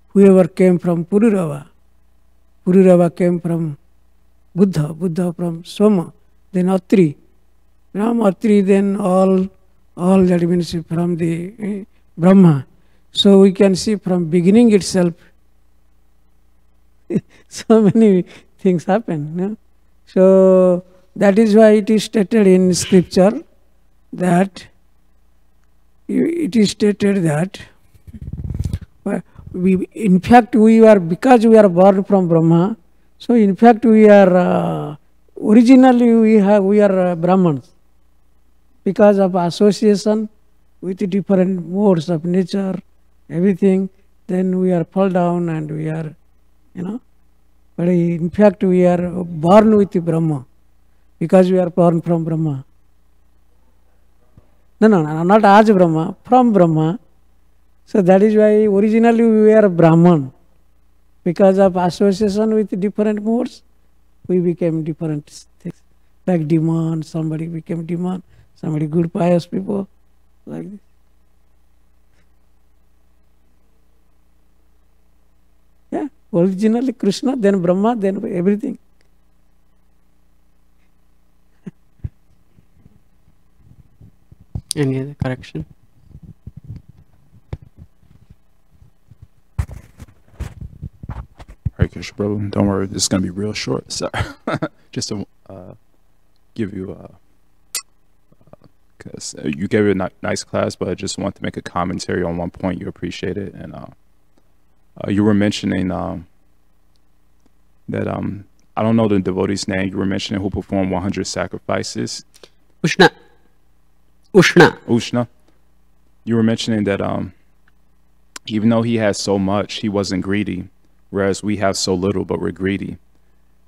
whoever came from Pururava came from Buddha from Soma, then Atri. From Atri, then all that means from the Brahma. So we can see from beginning itself, so many things happen. No? So that is why it is stated in scripture that in fact because we are born from Brahma, so in fact we are originally we are Brahmans. Because of association with the different modes of nature, everything, then we are fall down and we are, but in fact we are born with the Brahma, because we are born from Brahma. No, not as Brahma, from Brahma. So that is why originally we are Brahman. Because of association with different modes, we became different things. Like demon, somebody became demon, somebody good pious people, like this. Yeah, originally Krishna, then Brahma, then everything. Any other correction? Hare Krishna, Prabhu. Don't worry, this is going to be real short. So, just to give you because you gave it a nice class, but I just want to make a commentary on one point. You appreciate it, and you were mentioning that I don't know the devotee's name. You were mentioning who performed 100 sacrifices. Ushna. You were mentioning that even though he had so much, he wasn't greedy, whereas we have so little, but we're greedy.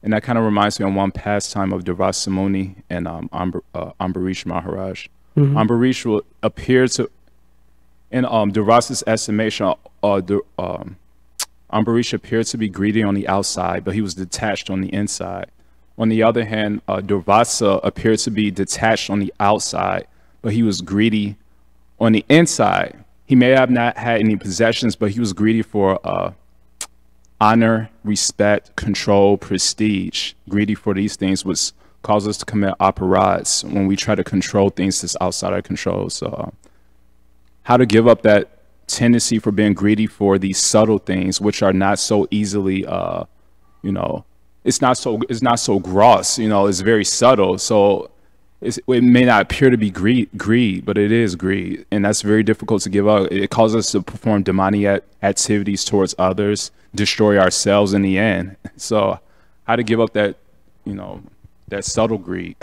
And that kind of reminds me of one pastime of Durvasa Muni and Ambarish Maharaj. Ambarish will appear to, in Durvasa's estimation, Ambarish appeared to be greedy on the outside, but he was detached on the inside. On the other hand, Durvasa appeared to be detached on the outside, but he was greedy on the inside. He may have not had any possessions, but he was greedy for honor, respect, control, prestige. Greedy for these things which cause us to commit aparats when we try to control things that's outside our control. So how to give up that tendency for being greedy for these subtle things which are not so easily it's not so gross, it's very subtle. So it may not appear to be greed, but it is greed, and that's very difficult to give up. It causes us to perform demoniac activities towards others, destroy ourselves in the end. So how to give up that that subtle greed.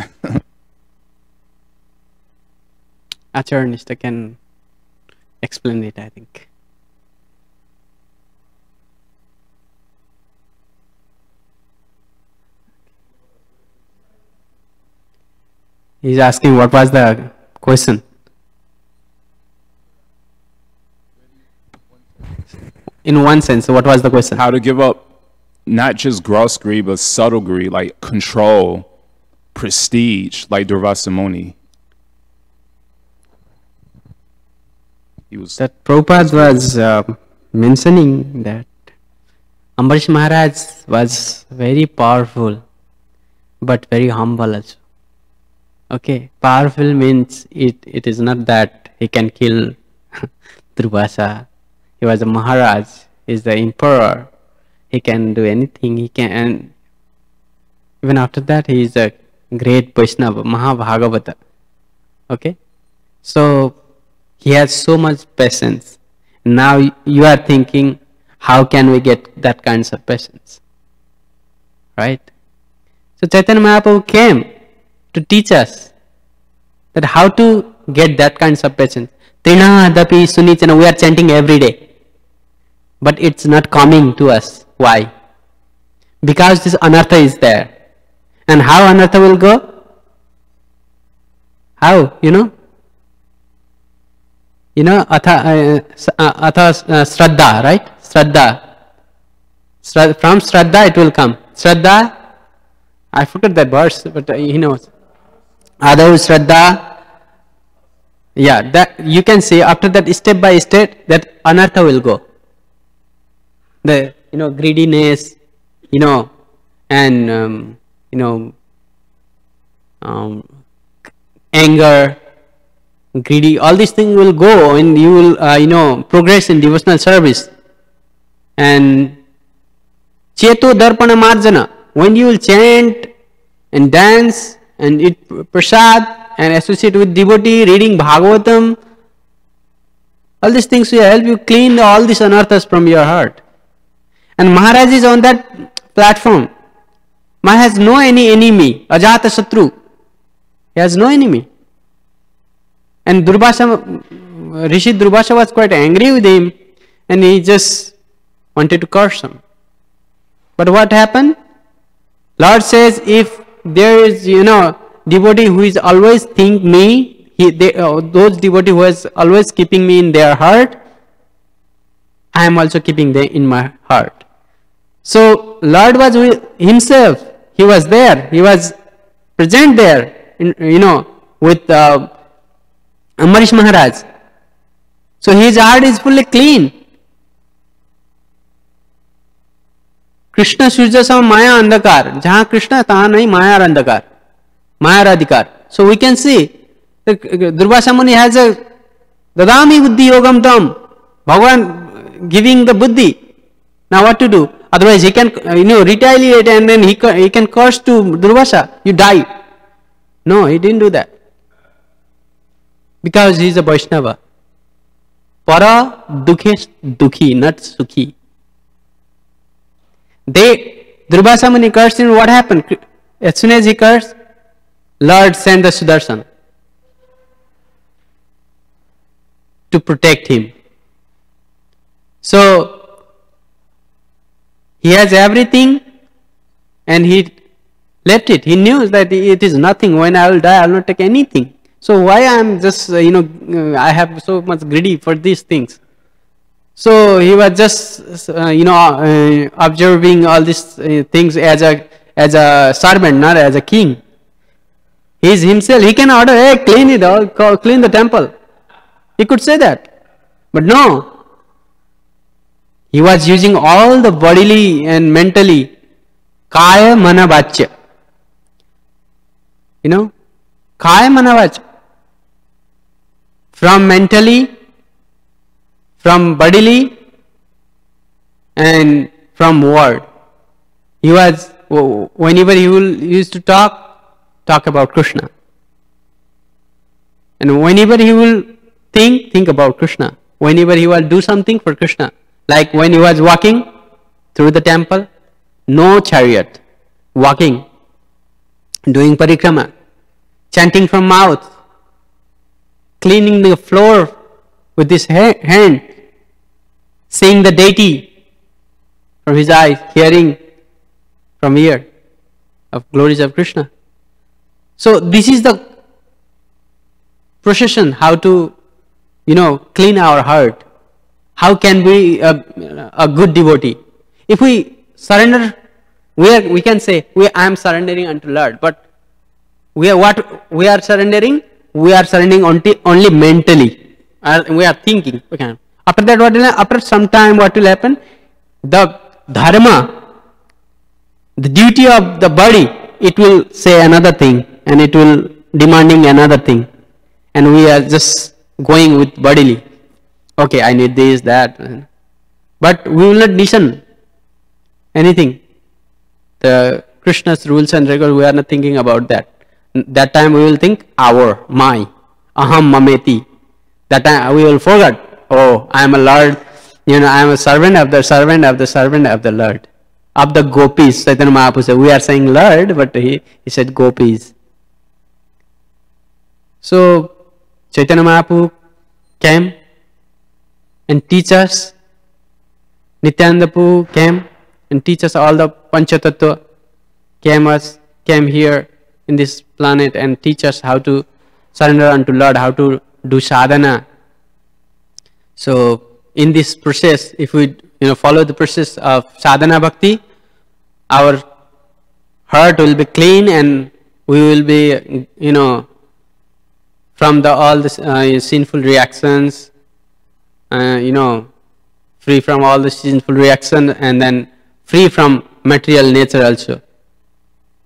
Acharanista can explain it, I think. He's asking what was the question. In one sense, what was the question? How to give up not just gross greed, but subtle greed, like control, prestige, like Durvasa Muni. That Prabhupada was mentioning that Ambarish Maharaj was very powerful, but very humble also. Okay, powerful means it is not that he can kill Durvasa. He was a Maharaj, he is the emperor. He can do anything, he can, and even after that he is a great Vaishnava, Mahabhagavata. Okay, so he has so much patience. Now you are thinking, how can we get that kinds of patience? Right? So Chaitanya Mahaprabhu came to teach us that how to get that kinds of patience. Trina Dapi Sunichana, we are chanting every day. But it's not coming to us. Why? Because this anartha is there. And how anartha will go? How? Atha Shraddha, right? Shraddha. From Shraddha it will come. Shraddha, I forgot that verse, but he knows. Adau Shraddha. Yeah, that you can see after that, step by step, that anartha will go. The greediness, and anger, greedy, all these things will go, and you will progress in devotional service. And cheto darpana marjana, when you will chant and dance and eat prasad and associate with devotee, reading Bhagavatam, all these things will help you clean all these anarthas from your heart. And Maharaj is on that platform. Maharaj has no any enemy, Ajata Satru. He has no enemy. And Rishi Durvasa was quite angry with him, and he just wanted to curse him. But what happened? Lord says, if there is, devotee who is always think me, those devotee who is always keeping me in their heart, I am also keeping them in my heart. So Lord was himself. He was there. He was present there, with Amarish Maharaj. So his heart is fully clean. Krishna Surya Sama Maya Andakar. Jahan Krishna, tahan nahi Maya Andakar. Maya Radhikar. So we can see Durvasa Muni has a Dadami Buddhi Yogam Tam. Bhagavan giving the Buddhi. Now what to do? Otherwise he can retaliate, and then he can curse to Durvasa. You die. No, he didn't do that. Because he is a Vaishnava. Para dukhesh dukhi, not sukhi. Durvasa Muni cursed him. What happened? As soon as he cursed, Lord sent the Sudarshan to protect him. So he has everything, and he left it. He knew that it is nothing. When I will die, I will not take anything. So why I am just, I have so much greedy for these things. So he was just, observing all these things as a servant, not as a king. He is himself. He can order, hey, clean it all, clean the temple. He could say that. But no. He was using all the bodily and mentally, kaya mana vachya. Kaya mana vachya. From mentally, from bodily, and from word. He was, whenever he used to talk about Krishna. And whenever he will think about Krishna. Whenever he will do something for Krishna. Like when he was walking through the temple, no chariot, walking, doing parikrama, chanting from mouth, cleaning the floor with his hand, seeing the deity from his eyes, hearing from ear of glories of Krishna. So this is the procession, how to, clean our heart. How can we a good devotee? If we surrender, we can say, I am surrendering unto Lord. But we are surrendering? We are surrendering only mentally. We are thinking. Okay. After that, after some time, what will happen? The dharma, the duty of the body, it will say another thing, and it will demanding another thing, and we are just going with bodily. Okay, I need this, that, but we will not listen anything. The Krishna's rules and regulations, we are not thinking about that. That time we will think my, aham mameti. That time we will forget. Oh, I am a Lord. I am a servant of the servant of the servant of the Lord. Of the gopis. Chaitanya Mahaprabhu said, we are saying Lord, but he said gopis. So Chaitanya Mahaprabhu came and teach us. Nityananda Prabhu came and teach us all the Panchatattva. Came here in this planet and teach us how to surrender unto Lord, how to do sadhana. So in this process, if we follow the process of sadhana bhakti, our heart will be clean and we will be from all the sinful reactions, free from all the sinful reaction, and then free from material nature also.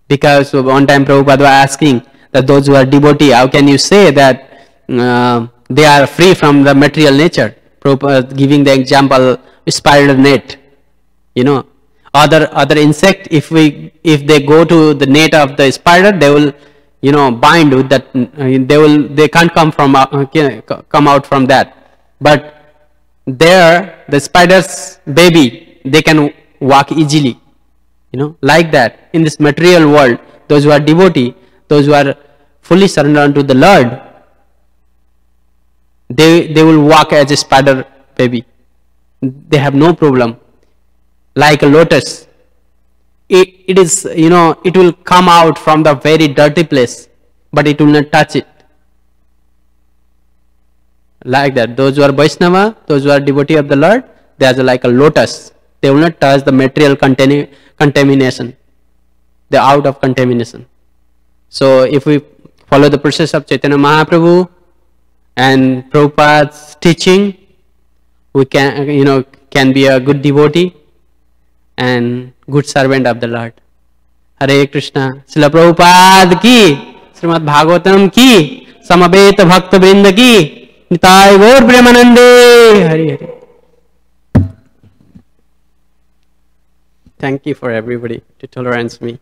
Because one time Prabhupada was asking that those who are devotee, how can you say that they are free from the material nature? Prabhupada giving the example, spider net. Other insect, if they go to the net of the spider, they will bind with that. They can't come out from that. But there, the spider's baby, they can walk easily. Like that. In this material world, those who are devotee, those who are fully surrendered unto the Lord, they will walk as a spider baby. They have no problem. Like a lotus, it is, it will come out from the very dirty place, but it will not touch it. Like that. Those who are Vaishnava, those who are devotee of the Lord, they are like a lotus. They will not touch the material contamination. They are out of contamination. So if we follow the process of Chaitanya Mahaprabhu and Prabhupada's teaching, we can be a good devotee and good servant of the Lord. Hare Krishna. Srila Prabhupada ki, Srimad Bhagavatam ki, Samaveta Bhakta Vrinda ki, Nitai Gaur Premanande. Hare Hare. Thank you for everybody to tolerance me.